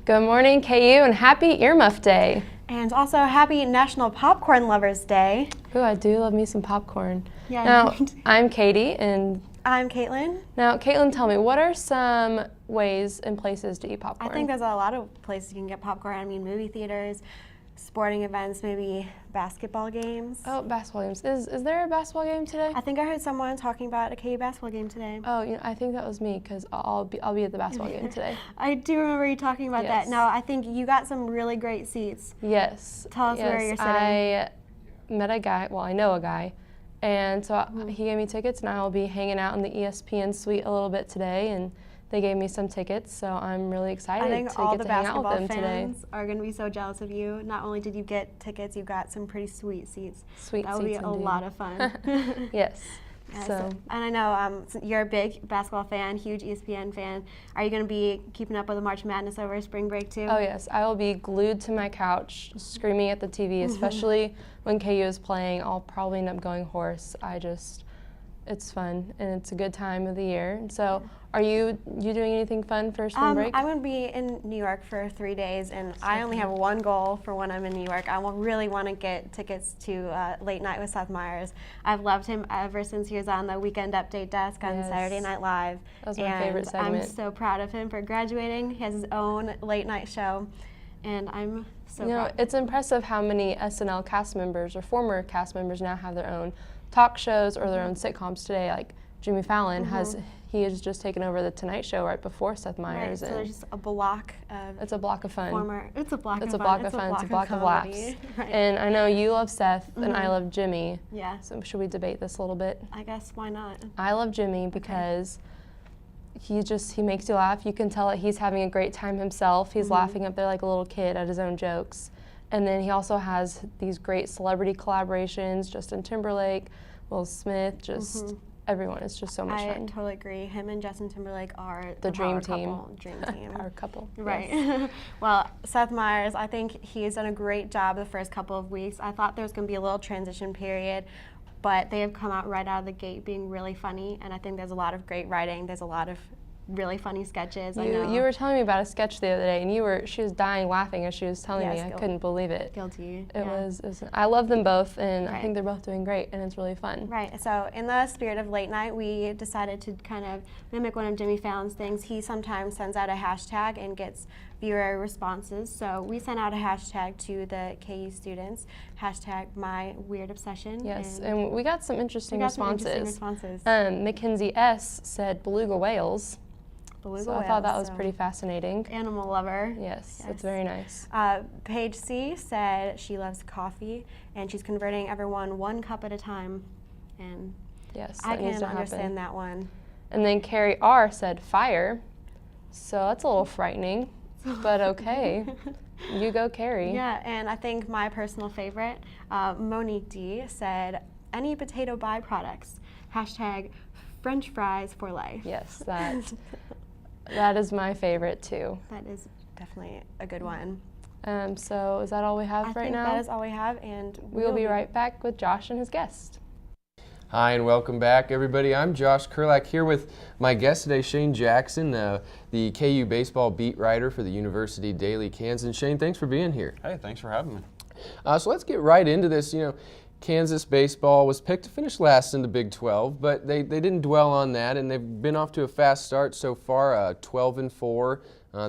Good morning, KU, and happy Earmuff Day. And also happy National Popcorn Lovers Day. Ooh, I do love me some popcorn. Yeah. Now, I'm Katie, and I'm Caitlin. Now, Caitlin, tell me, what are some ways and places to eat popcorn? I think there's a lot of places you can get popcorn. I mean, movie theaters, sporting events, maybe basketball games. Oh, basketball games. Is there a basketball game today? I think I heard someone talking about a KU basketball game today. Oh, I think that was me, because I'll be at the basketball game today. I do remember you talking about that. Now, I think you got some really great seats. Yes. Tell us where you're sitting. I met a guy, well, I know a guy, and so he gave me tickets, and I will be hanging out in the ESPN suite a little bit today, and they gave me some tickets, so I'm really excited to get to hang out with them today. I think all the basketball fans are going to be so jealous of you. Not only did you get tickets, you got some pretty sweet seats. That would be a lot of fun. Yes. And I know you're a big basketball fan, huge ESPN fan. Are you going to be keeping up with the March Madness over spring break too? Oh yes, I will be glued to my couch, screaming at the TV, especially when KU is playing. I'll probably end up going hoarse. It's fun, and it's a good time of the year. So, are you doing anything fun for spring break? I'm going to be in New York for 3 days, and I only have one goal for when I'm in New York. I really want to get tickets to Late Night with Seth Meyers. I've loved him ever since he was on the Weekend Update desk on Saturday Night Live. That was my favorite segment. I'm so proud of him for graduating. He has his own late night show, and I'm so proud. It's impressive how many SNL cast members or former cast members now have their own talk shows or their own sitcoms today. Like Jimmy Fallon has just taken over the Tonight Show right before Seth Meyers. Right, so there's just a block of it's a block of fun. It's a block of fun. It's a block of laughs. Right. And I know you love Seth and I love Jimmy. Yeah. So should we debate this a little bit? I guess, why not? I love Jimmy because he makes you laugh. You can tell that he's having a great time himself. He's laughing up there like a little kid at his own jokes. And then he also has these great celebrity collaborations, Justin Timberlake, Will Smith, everyone. It's just so much fun. I totally agree. Him and Justin Timberlake are the dream team. Power couple. Right. Yes. Well, Seth Meyers, I think he's done a great job the first couple of weeks. I thought there was going to be a little transition period, but they have come out right out of the gate being really funny, and I think there's a lot of great writing. There's a lot of really funny sketches. You were telling me about a sketch the other day, and she was dying laughing as she was telling me. I couldn't believe it. Guilty. It was. I love them both, and I think they're both doing great, and it's really fun. Right. So in the spirit of late night, we decided to kind of mimic one of Jimmy Fallon's things. He sometimes sends out a hashtag and gets viewer responses. So we sent out a hashtag to the KU students, hashtag #MyWeirdObsession. Yes, and we got some interesting responses. Mackenzie S. said beluga whales. So I thought that was pretty fascinating. Animal lover. Yes, it's very nice. Paige C. said she loves coffee, and she's converting everyone 1 cup at a time. And yes, I can understand that one. And then Carrie R. said fire. So that's a little frightening, but okay. You go, Carrie. Yeah, and I think my personal favorite, Monique D. said any potato byproducts, hashtag French fries for life. Yes, that is my favorite too. That is definitely a good one. So is that all we have right now? That is all we have, and we'll be right back with Josh and his guest. Hi and welcome back, everybody. I'm Josh Kurlak here with my guest today, Shane Jackson, the KU baseball beat writer for the University Daily Kansas. Shane, thanks for being here. Hey, thanks for having me. So let's get right into this. Kansas baseball was picked to finish last in the Big 12, but they didn't dwell on that, and they've been off to a fast start so far, 12-4.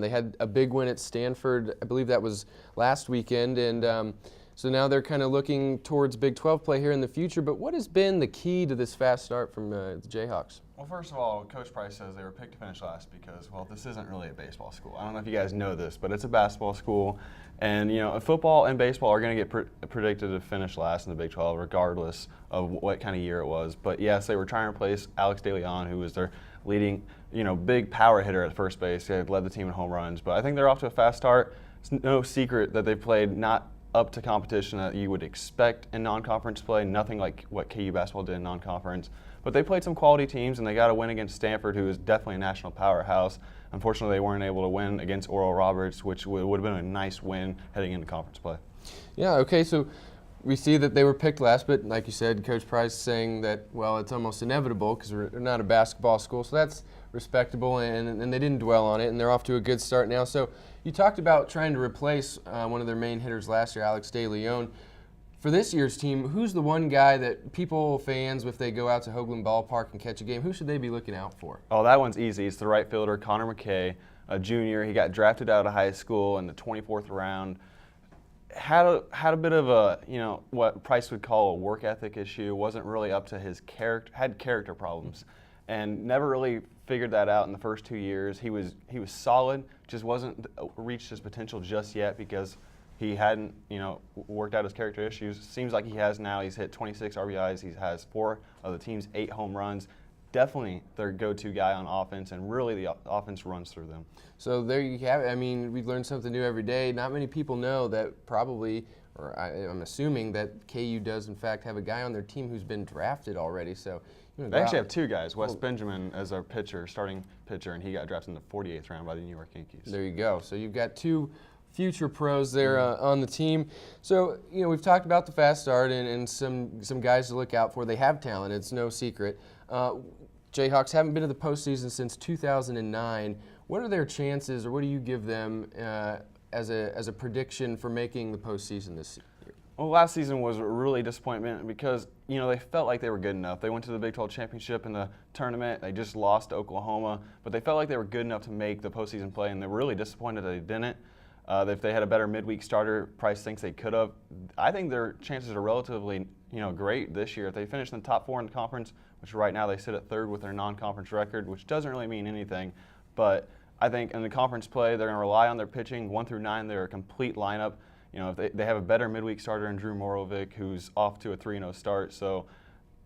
They had a big win at Stanford, I believe that was last weekend, and so now they're kind of looking towards Big 12 play here in the future. But what has been the key to this fast start from the Jayhawks? Well, first of all, Coach Price says they were picked to finish last because, well, this isn't really a baseball school. I don't know if you guys know this, but it's a basketball school. And, football and baseball are going to get predicted to finish last in the Big 12 regardless of what kind of year it was. But, yes, they were trying to replace Alex DeLeon, who was their leading, big power hitter at first base. They led the team in home runs. But I think they're off to a fast start. It's no secret that they played not up to competition that you would expect in non-conference play, nothing like what KU basketball did in non-conference. But they played some quality teams, and they got a win against Stanford, who is definitely a national powerhouse. Unfortunately, they weren't able to win against Oral Roberts, which would have been a nice win heading into conference play. Yeah, okay, so we see that they were picked last, but like you said, Coach Price saying that, well, it's almost inevitable because we're not a basketball school, so that's respectable, and they didn't dwell on it, and they're off to a good start now. So you talked about trying to replace one of their main hitters last year, Alex De Leon. For this year's team, who's the one guy that people, fans, if they go out to Hoagland Ballpark and catch a game, who should they be looking out for? Oh, that one's easy. It's the right fielder, Connor Mckay, a junior. He got drafted out of high school in the 24th round. Had a bit of a, what Price would call a work ethic issue. Wasn't really up to his character. Had character problems, and never really figured that out in the first 2 years. He was solid, just wasn't reached his potential just yet because he hadn't, worked out his character issues. Seems like he has now. He's hit 26 RBIs. He has 4 of the team's 8 home runs. Definitely their go-to guy on offense, and really the offense runs through them. So there you have it. I mean, we learn something new every day. Not many people know that probably, or I'm assuming that KU does in fact have a guy on their team who's been drafted already. So they actually have 2 guys. Wes Benjamin as our starting pitcher, and he got drafted in the 48th round by the New York Yankees. There you go. So you've got 2 future pros there on the team. So, we've talked about the fast start and some guys to look out for. They have talent. It's no secret. Jayhawks haven't been to the postseason since 2009. What are their chances, or what do you give them as a prediction for making the postseason this year? Well, last season was a really disappointment because, they felt like they were good enough. They went to the Big 12 championship in the tournament. They just lost to Oklahoma, but they felt like they were good enough to make the postseason play, and they were really disappointed that they didn't. If they had a better midweek starter, Price thinks they could have. I think their chances are relatively, great this year. If they finish in the top 4 in the conference, which right now they sit at 3rd with their non-conference record, which doesn't really mean anything, but I think in the conference play, they're going to rely on their pitching. 1 through 9, they're a complete lineup. If they have a better midweek starter in Drew Morovic, who's off to a 3-0 start. So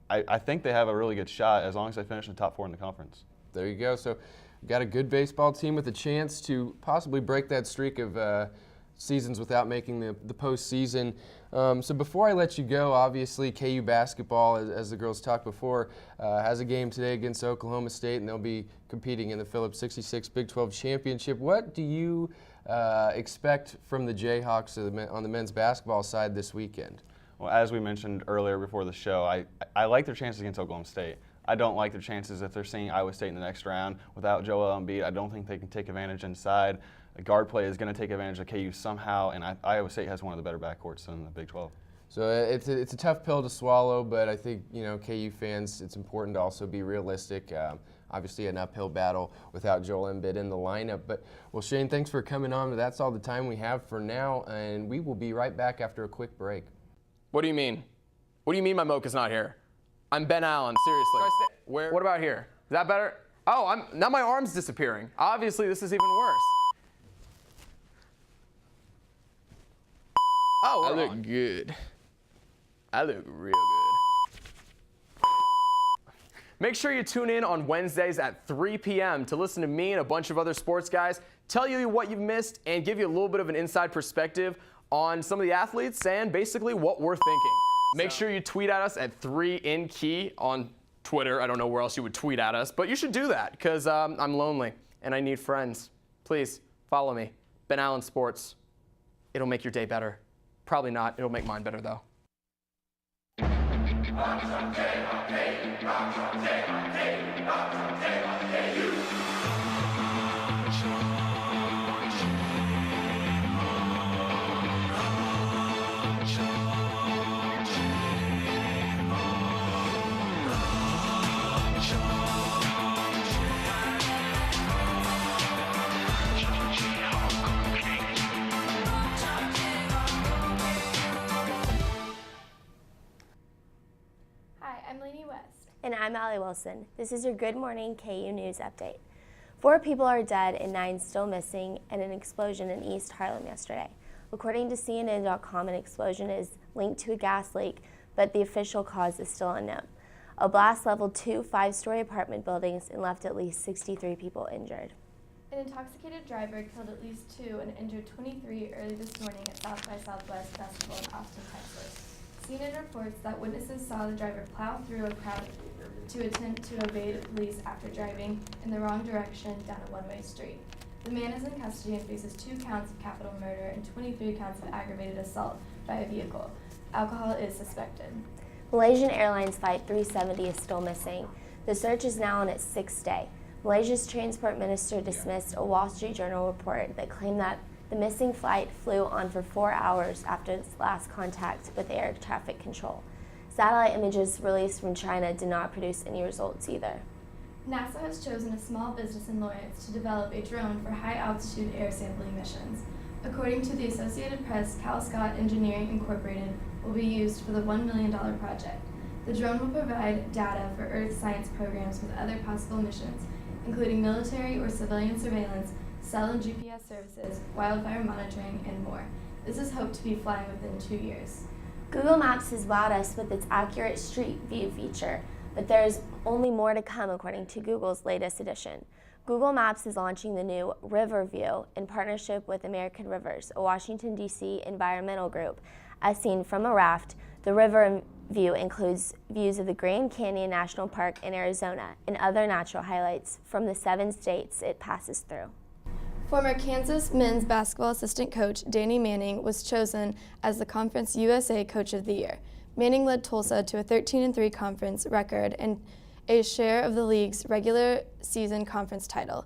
I think they have a really good shot as long as they finish in the top 4 in the conference. There you go. So we've got a good baseball team with a chance to possibly break that streak of seasons without making the postseason. So before I let you go, obviously KU basketball, as the girls talked before, has a game today against Oklahoma State, and they'll be competing in the Phillips 66 Big 12 Championship. What do you expect from the Jayhawks on the men's basketball side this weekend? Well, as we mentioned earlier before the show, I like their chances against Oklahoma State. I don't like their chances if they're seeing Iowa State in the next round without Joel Embiid. I don't think they can take advantage inside. The guard play is going to take advantage of KU somehow, and Iowa State has one of the better backcourts in the Big 12. So it's a tough pill to swallow, but I think, KU fans, it's important to also be realistic. Obviously an uphill battle without Joel Embiid in the lineup. But, well, Shane, thanks for coming on. That's all the time we have for now, and we will be right back after a quick break. What do you mean? What do you mean my Mocha's not here? I'm Ben Allen, seriously. Where? What about here? Is that better? Oh, now my arm's disappearing. Obviously, this is even worse. Oh, I look good. I look real good. Make sure you tune in on Wednesdays at 3 p.m. to listen to me and a bunch of other sports guys tell you what you've missed and give you a little bit of an inside perspective on some of the athletes and basically what we're thinking. Make sure you tweet at us at 3InKey on Twitter. I don't know where else you would tweet at us, but you should do that because I'm lonely and I need friends. Please follow me, Ben Allen Sports. It'll make your day better. Probably not. It'll make mine better, though. And I'm Allie Wilson. This is your Good Morning KU News Update. 4 people are dead and 9 still missing in an explosion in East Harlem yesterday. According to CNN.com, an explosion is linked to a gas leak, but the official cause is still unknown. A blast leveled 2 5-story apartment buildings and left at least 63 people injured. An intoxicated driver killed at least 2 and injured 23 early this morning at South by Southwest Festival in Austin, Texas. CNN reports that witnesses saw the driver plow through a crowd to attempt to evade police after driving in the wrong direction down a one-way street. The man is in custody and faces 2 counts of capital murder and 23 counts of aggravated assault by a vehicle. Alcohol is suspected. Malaysian Airlines Flight 370 is still missing. The search is now on its 6th day. Malaysia's transport minister dismissed a Wall Street Journal report that claimed that the missing flight flew on for 4 hours after its last contact with air traffic control. Satellite images released from China did not produce any results either. NASA has chosen a small business in Lawrence to develop a drone for high-altitude air sampling missions. According to the Associated Press, Cal Scott Engineering Incorporated will be used for the $1 million project. The drone will provide data for Earth science programs with other possible missions, including military or civilian surveillance, cell and GPS services, wildfire monitoring, and more. This is hoped to be flying within 2 years. Google Maps has wowed us with its accurate street view feature, but there's only more to come according to Google's latest edition. Google Maps is launching the new River View in partnership with American Rivers, a Washington, D.C. environmental group. As seen from a raft, the River View includes views of the Grand Canyon National Park in Arizona and other natural highlights from the 7 states it passes through. Former Kansas men's basketball assistant coach Danny Manning was chosen as the Conference USA Coach of the Year. Manning led Tulsa to a 13-3 conference record and a share of the league's regular season conference title.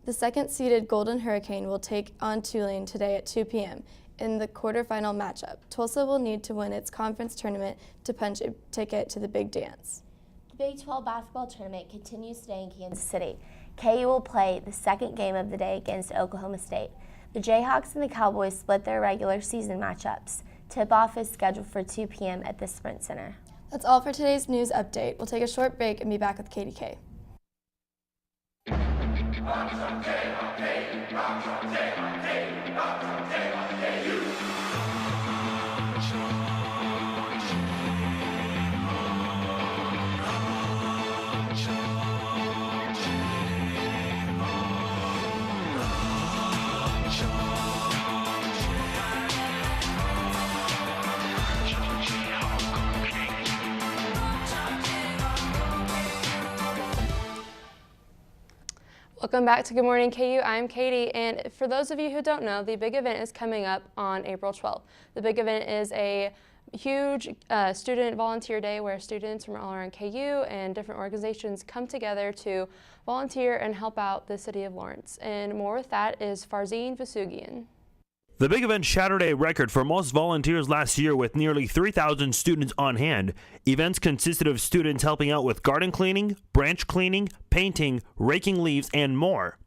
The second-seeded Golden Hurricane will take on Tulane today at 2 p.m. in the quarterfinal matchup. Tulsa will need to win its conference tournament to punch a ticket to the Big Dance. The Big 12 basketball tournament continues today in Kansas City. KU will play the second game of the day against Oklahoma State. The Jayhawks and the Cowboys split their regular season matchups. Tip-off is scheduled for 2 p.m. at the Sprint Center. That's all for today's news update. We'll take a short break and be back with KDK. Welcome back to Good Morning KU. I'm Katie, and for those of you who don't know, the big event is coming up on April 12th. The big event is a huge student volunteer day where students from all around KU and different organizations come together to volunteer and help out the city of Lawrence. And more with that is Farzeen Vasugian. The big event shattered a record for most volunteers last year with nearly 3,000 students on hand. Events consisted of students helping out with garden cleaning, branch cleaning, painting, raking leaves, and more.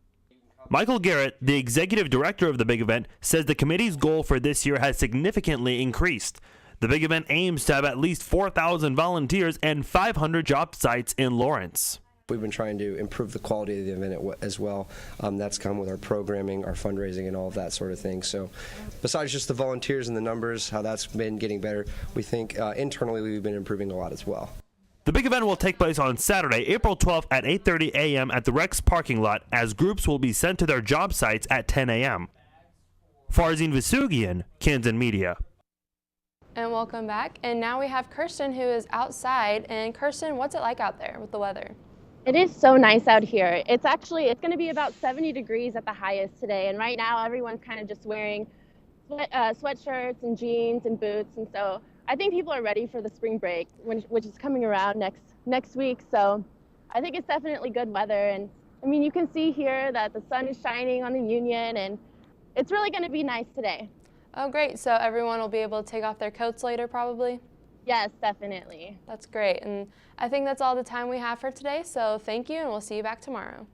Michael Garrett, the executive director of the big event, says the committee's goal for this year has significantly increased. The big event aims to have at least 4,000 volunteers and 500 job sites in Lawrence. We've been trying to improve the quality of the event as well. That's come with our programming, our fundraising, and all of that sort of thing. So besides just the volunteers and the numbers, how that's been getting better, we think internally we've been improving a lot as well. The big event will take place on Saturday, April 12th at 8:30 a.m. at the Rex parking lot, as groups will be sent to their job sites at 10 a.m. Farzeen Vasugian, Kansas Media. And welcome back. And now we have Kirsten, who is outside. And Kirsten, what's it like out there with the weather? It is so nice out here. It's going to be about 70 degrees at the highest today. And right now everyone's kind of just wearing sweatshirts and jeans and boots. And so I think people are ready for the spring break, which is coming around next week. So I think it's definitely good weather. And I mean, you can see here that the sun is shining on the Union, and it's really going to be nice today. Oh, great. So everyone will be able to take off their coats later, probably? Yes, definitely. That's great. And I think that's all the time we have for today. So thank you, and we'll see you back tomorrow.